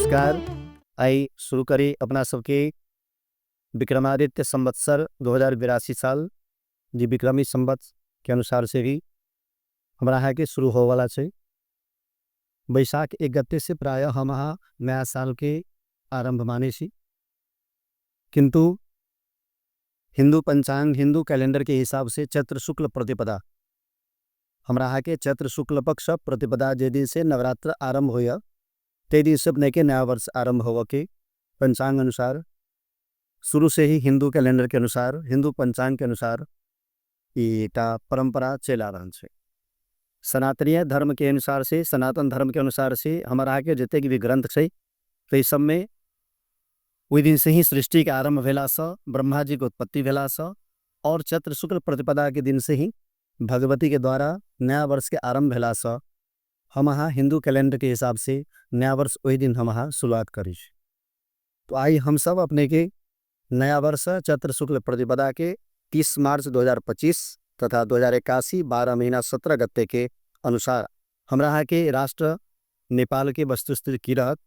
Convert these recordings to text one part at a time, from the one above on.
नमस्कार। आई शुरू करी अपना सबके विक्रमादित्य संवत्सर 2082 साल जी विक्रमी संवत के अनुसार से ही हमारा है कि शुरू हो वाला है। बैसाख 1 गते से प्राय हम नया साल के आरंभ माने सी, किंतु हिंदू पंचांग हिंदू कैलेंडर के हिसाब से चैत्र शुक्ल प्रतिपदा हमारा है कि चैत्र शुक्ल पक्ष प्रतिपदा जे दिन से नवरात्र आरंभ होया ते दिन से अपने के नया वर्ष आरंभ होगा के पंचांग अनुसार शुरू से ही हिंदू कैलेंडर के अनुसार हिंदू पंचांग के अनुसार इटा परंपरा चला रहा है। सनातनीय धर्म के अनुसार से सनातन धर्म के अनुसार से हमारा के जितने भी ग्रंथ है तो इस सब में वही दिन से ही सृष्टि के आरंभ भेला स ब्रह्मा जी की उत्पत्ति भेला स और चैत्र शुक्ल प्रतिपदा के दिन से ही भगवती के द्वारा नया वर्ष के आरंभ भेला स हम हिंदू कैलेंडर के हिसाब से नया वर्ष वही दिन हम शुरुआत करी। तो आई हम सब अपने के नया वर्ष चैत्र शुक्ल प्रतिपदा के 30 मार्च 2025 तथा 2081 12 महीना 17 गते के अनुसार हमरा के राष्ट्र नेपाल के वस्तुस्थिति की रहत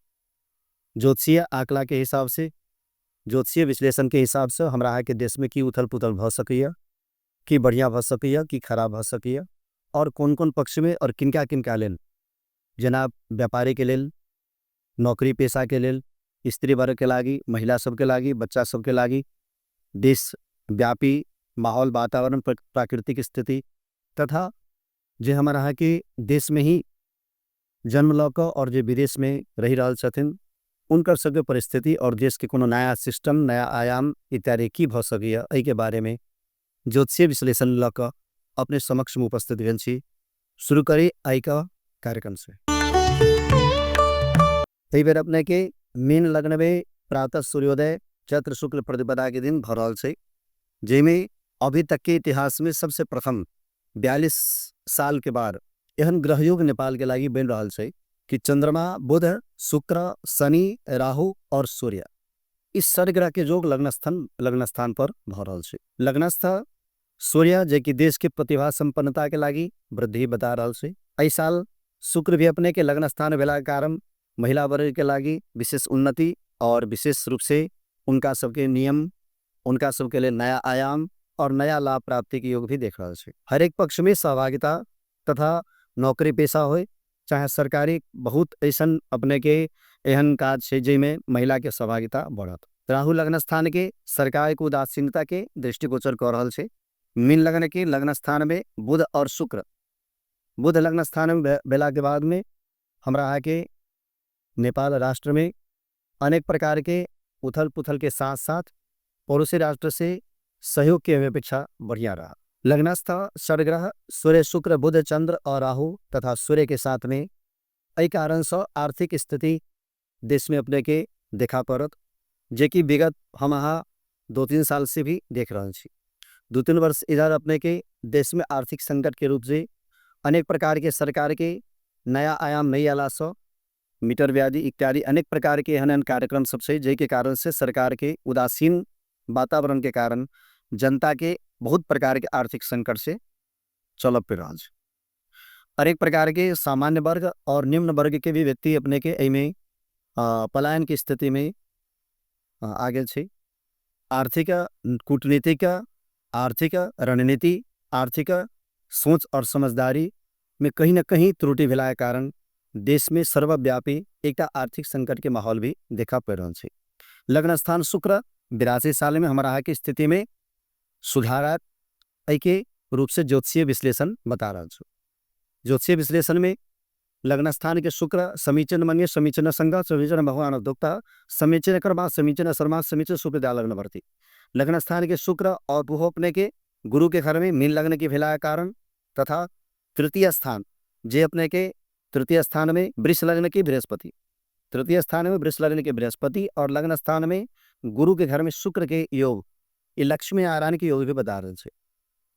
ज्योतिषीय आंकड़ा के हिसाब से ज्योतिषीय विश्लेषण के हिसाब से हमरा के देश में की उथल पुथल भ सकै, कि बढ़िया भ सकै, कि खराब भ सकै और कौन कौन पक्ष में और किनका किनका लेल जना व्यापारी के लेल, नौकरी पेशा के लेल, स्त्री वर्ग के लागी, महिला सबके लागी, बच्चा सबके लागी, देश व्यापी माहौल वातावरण प्राकृतिक स्थिति तथा जे हमारा के देश में ही जन्म लक और जे विदेश में रही रहल छथिन उनकर सबके परिस्थिति और देश के कोनो नया सिस्टम नया आयाम इत्यादि की भ सकै एहि के बारे में ज्योतिषीय विश्लेषण लक अपने समक्ष में उपस्थित भेल छी। शुरू करी आई का कार्यक्रम से। कई बेर अपने के मीन लग्न में प्रातः सूर्योदय चैत्र शुक्ल प्रतिपदा के दिन भ रहल छै, जेमें अभी तक के इतिहास में सबसे प्रथम 42 साल के बाद एहन ग्रहयोग नेपाल के लागी बन रहल छै कि चंद्रमा बुध शुक्र शनि राहु और सूर्य इस सर ग्रह के योग लग्न स्थान पर भ रहल छै। लग्नस्थ सूर्य जे कि देश के प्रतिभा संपन्नता के लागी वृद्धि बता रहल छै। एहि साल शुक्र भी अपने के लग्न स्थान भेला के कारण महिला वर्ग के लागी विशेष उन्नति और विशेष रूप से उनका सबके नियम उनका सबके लिए नया आयाम और नया लाभ प्राप्ति के योग भी देख रहा है। हर एक पक्ष में सहभागिता तथा नौकरी पेशा हो चाहे सरकारी बहुत ऐसा अपने के एहन काज है जिसमें महिला के सहभागिता बढ़त। राहु लग्न स्थान के सरकार को उदासीनता के दृष्टिगोचर कर रहा है। मीन लग्न के लग्न स्थान में बुध और शुक्र बुध लग्न स्थान में बेला के बाद में हमरा के नेपाल राष्ट्र में अनेक प्रकार के उथल पुथल के साथ साथ पड़ोसी राष्ट्र से सहयोग की अपेक्षा बढ़िया रहा। लग्नस्थ षडग्रह सूर्य शुक्र बुध चंद्र और राहु तथा सूर्य के साथ में एहि कारण से आर्थिक स्थिति देश में अपने के देखा पड़त जे कि विगत हम 2-3 साल से भी देख रहे हैं। 2-3 वर्ष इधर अपने के देश में आर्थिक संकट के रूप से अनेक प्रकार के सरकार के नया आयाम नहीं आला सो मीटर व्याधि इत्यादि अनेक प्रकार के एहन कार्यक्रम सबसे जे के कारण से सरकार के उदासीन वातावरण के कारण जनता के बहुत प्रकार के आर्थिक संकट से चल पे रहा। अनेक प्रकार के सामान्य वर्ग और निम्न वर्ग के भी व्यक्ति अपने के एमें पलायन की स्थिति में आगे छे। आर्थिक कूटनीतिक आर्थिक रणनीति आर्थिक सोच और समझदारी में कहीं न कहीं त्रुटि भेला के कारण देश में सर्वव्यापी एक आर्थिक संकट के माहौल भी देखा पड़ रहा है। लग्न स्थान शुक्र 82 साल में हमारा की स्थिति में सुधार के रूप से ज्योतिषीय विश्लेषण बता रहा हूँ। ज्योतिषीय विश्लेषण में लग्न स्थान के शुक्र समीचीन मन्य समीचीन संग समीचीन भगवान दुक्ता समीचीन कर्मा समीचीन शर्मा समीचीन शुक्र लग्न भर्ती। लग्न स्थान के शुक्र और वो अपने के गुरु के घर में मीन लग्न की भेला के कारण तथा तृतीय स्थान जे अपने के तृतीय स्थान में वृष लग्न की बृहस्पति तृतीय स्थान में वृष लग्न के बृहस्पति और लग्न स्थान में गुरु के घर में शुक्र के योग ये लक्ष्मी नारायण के योग भी बता रहे हैं।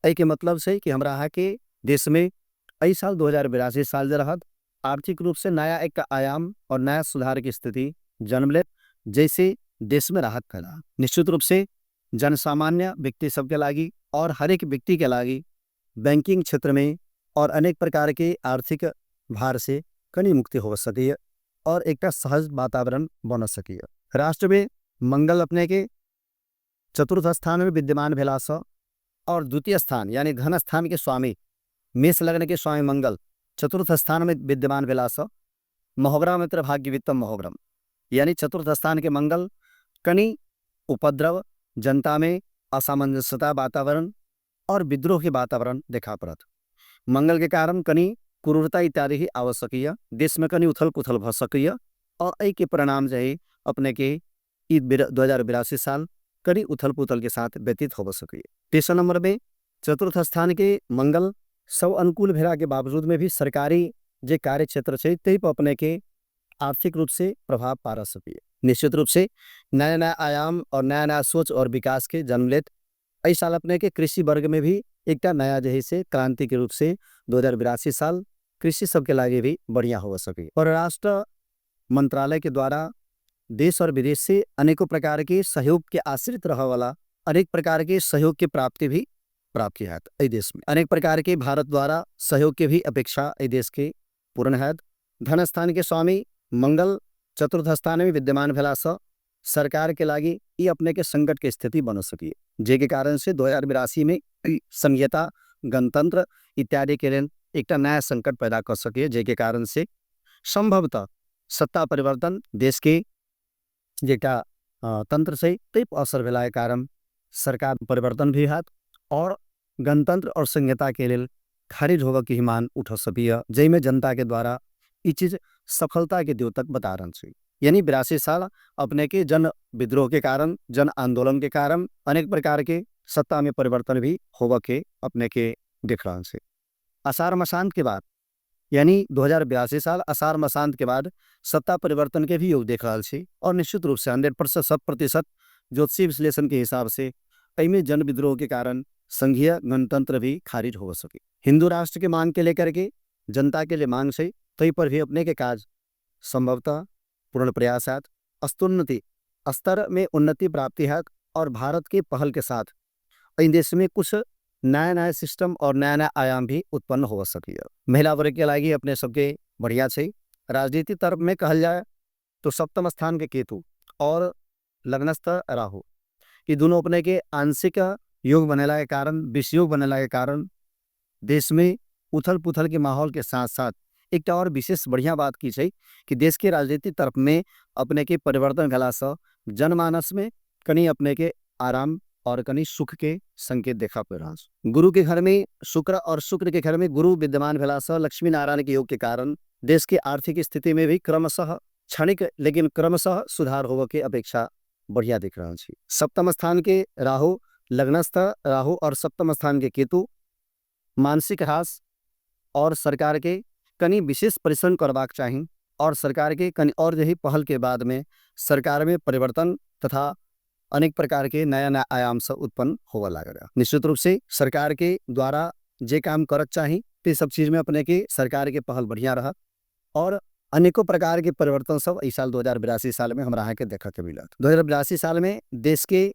एहि के मतलब से कि हमरा के देश में एहि साल 2082 साल रहत आर्थिक रूप से नया एक आयाम और नया सुधार की स्थिति जन्म ले जैसे देश में राहत करा। निश्चित रूप से जनसामान्य व्यक्ति सबके लागी और हर एक व्यक्ति के लागी बैंकिंग क्षेत्र में और अनेक प्रकार के आर्थिक भार से कनी मुक्ति हो सके और एक सहज वातावरण बन सकिए। राष्ट्र में मंगल अपने के चतुर्थ स्थान में विद्यमान भेला स और द्वितीय स्थान यानी धन स्थान के स्वामी मेष लग्न के स्वामी मंगल चतुर्थ स्थान में विद्यमान भेला स महोग्रह मित्र भाग्य वित्तम महोग्रम यानी चतुर्थ स्थान के मंगल कनी उपद्रव, जनता में असामंजस्यता वातावरण और विद्रोह के वातावरण देखा पड़त। मंगल के कारण कनी क्रूरता इत्यादि ही आवश्यक, देश में कनी उथल पुथल भ सकिय और यही के परिणाम जो है अपने के 2082 साल कड़ी उथल पुथल के साथ व्यतीत हो सकिए। तीसरा नंबर में चतुर्थ स्थान के मंगल सब अनुकूल भेला के बावजूद में भी सरकारी जे कार्य क्षेत्र है तही पर अपने के आर्थिक रूप से प्रभाव पा सकिए। निश्चित रूप से नया नया आयाम और नया नया सोच और विकास के जन्म लेत इस साल अपने के कृषि वर्ग में भी एक नया जही से क्रांति के रूप से 2082 साल कृषि सबके लागे भी बढ़िया हो सके। परराष्ट्र मंत्रालय के द्वारा देश और विदेश से अनेकों प्रकार के सहयोग के आश्रित रह वाला अनेक प्रकार के सहयोग की प्राप्ति भी प्राप्त की है। देश में अनेक प्रकार के भारत द्वारा सहयोग की भी अपेक्षा देश के पूर्ण है। धन स्थान के स्वामी मंगल चतुर्थ स्थान में विद्यमान भेला स सरकार के लागी ये अपने के संकट के स्थिति बन सकी, जे के कारण से 2082 में संहिता, गणतंत्र इत्यादि के लिए एक नया संकट पैदा कर सके, जे के कारण से संभवतः सत्ता परिवर्तन देश के जेटा तंत्र से तय असर भेला के कारण सरकार परिवर्तन भी हाथ और गणतंत्र और संहिता के लिए खारिज होगा की मान उठ सकिए, जैमें जनता के द्वारा ये चीज सफलता के द्योतक बता रहा है। यानी 82 साल अपने के जन विद्रोह के कारण, जन आंदोलन के कारण अनेक प्रकार के सत्ता में परिवर्तन भी होगा के अपने के दिख रहा है। आषाढ़ मसांत के बाद यानी 2082 साल आषाढ़ मसांत के बाद सत्ता परिवर्तन के भी योग देख रहा है और निश्चित रूप से 100% ज्योतिषीय विश्लेषण के हिसाब से में जन विद्रोह के कारण संघीय गणतंत्र भी खारिज हो सके। हिंदू राष्ट्र के मांग के लेकर के जनता के लिए मांग से तय पर भी अपने के काज संभवतः पूर्ण प्रयासात स्तोन्नति स्तर में उन्नति प्राप्ति है और भारत के पहल के साथ इन देश में कुछ नया नया सिस्टम और नया नया आयाम भी उत्पन्न हो सके। महिला वर्ग के लागी अपने सबके बढ़िया है। राजनीति तरफ में कहल जाए तो सप्तम स्थान के केतु और लग्नस्थ राहु ये दोनों अपने के आंशिक योग बनेला के कारण, विषयोग बनेला के कारण देश में उथल पुथल के माहौल के साथ साथ एक और विशेष बढ़िया बात की है कि देश के राजनीति तरफ में अपने के परिवर्तन भेला से जनमानस में कहीं अपने के आराम और कहीं सुख के संकेत देखा पड़ रहा है। गुरु के घर में शुक्र और शुक्र के घर में गुरु विद्यमान भेला से लक्ष्मी नारायण के योग के कारण देश की आर्थिक स्थिति में भी क्रमशः क्षणिक लेकिन क्रमशः सुधार होने की अपेक्षा बढ़िया दिख रहा है। सप्तम स्थान के राहु, लग्नस्थ राहु और सप्तम स्थान के केतु मानसिक ह्रास और सरकार के कहीं विशेष परिश्रम करवाक चाहिए और सरकार के कहीं और यही पहल के बाद में सरकार में परिवर्तन तथा अनेक प्रकार के नया नया आयाम से उत्पन्न होगा लगेगा। निश्चित रूप से सरकार के द्वारा जे काम करक चाहिए तो सब चीज में अपने के सरकार के पहल बढ़िया रहा और अनेकों प्रकार के परिवर्तन सब इस साल 2082 साल में हमारा के देखा के मिला। 2082 साल में देश के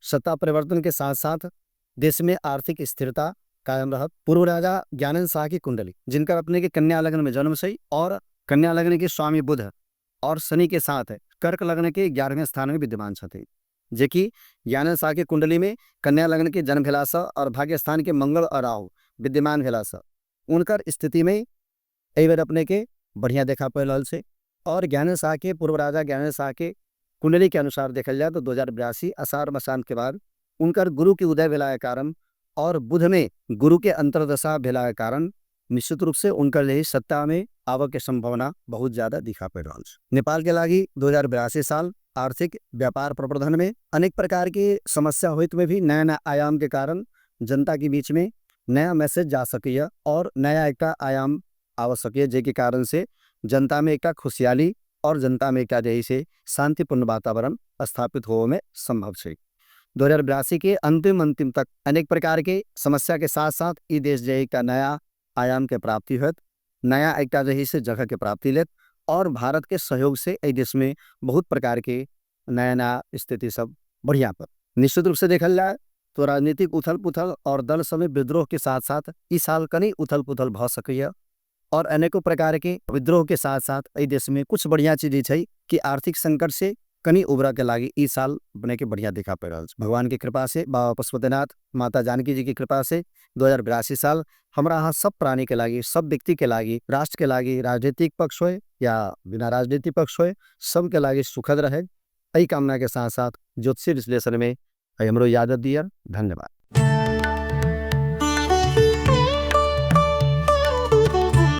सत्ता परिवर्तन के साथ साथ देश में आर्थिक स्थिरता कायम रहा। पूर्व राजा ज्ञानेंद्र शाह की कुंडली जिनका अपने के कन्या लग्न में जन्म से और कन्या लग्न के स्वामी बुध और शनि के साथ है कर्क लग्न के 11वें स्थान में विद्यमान थे, जे कि ज्ञानेंद्र शाह की कुंडली में कन्या लग्न के जन्म भेला से और भाग्य स्थान के मंगल और राहु विद्यमान भेला से उनकर स्थिति में एहि बेर अपने के बढ़िया देखा पड़ रहा है। और ज्ञानेंद्र शाह के पूर्व राजा ज्ञानेंद्र शाह के कुंडली के अनुसार देखल जाए तो 2082 आषाढ़ मसांत के बाद उनकर गुरु के उदय भेला के कारण और बुध में गुरु के अंतर्दशा भेला के कारण निश्चित रूप से उनकर लिए सत्ता में आवक के संभावना बहुत ज्यादा दिखा पड़ रहा है। नेपाल के लागी 2082 साल आर्थिक व्यापार प्रवर्धन में अनेक प्रकार की समस्या हुई में भी नया नया आयाम के कारण जनता के बीच में नया मैसेज जा सके और नया एक आयाम आवश्यक है, जे के कारण से जनता में एक खुशहाली और जनता में एक जही से शांतिपूर्ण वातावरण स्थापित होने में संभव है। 2082 के अंतिम तक अनेक प्रकार के समस्या के साथ साथ ये देश जही का नया आयाम के प्राप्ति होत, नया एक जही से जगह के प्राप्ति लेत और भारत के सहयोग से इस देश में बहुत प्रकार के नया नया स्थिति सब बढ़िया पर। निश्चित रूप से देखल जाए तो राजनीतिक उथल पुथल और दल समय विद्रोह के साथ साथ इस साल कहीं उथल पुथल भ सके और अनेकों प्रकार के विद्रोह के साथ साथ ए देश में कुछ बढ़िया चीज छै कि आर्थिक संकट से कनी उबरा के लागी ई साल अपने के बढ़िया दिखा पड़ रहा है। भगवान की कृपा से, बाबा पशुपतिनाथ, माता जानकी जी की कृपा से 2082 साल हमरा यहाँ सब प्राणी के लागी, सब व्यक्ति के लागी, राष्ट्र के लागी, राजनीतिक पक्ष होए या बिना राजनीतिक पक्ष होए, सब के लागी सुखद रहे। यही कामना के साथ साथ ज्योतिषी विश्लेषण में हमरो याद दिया। धन्यवाद।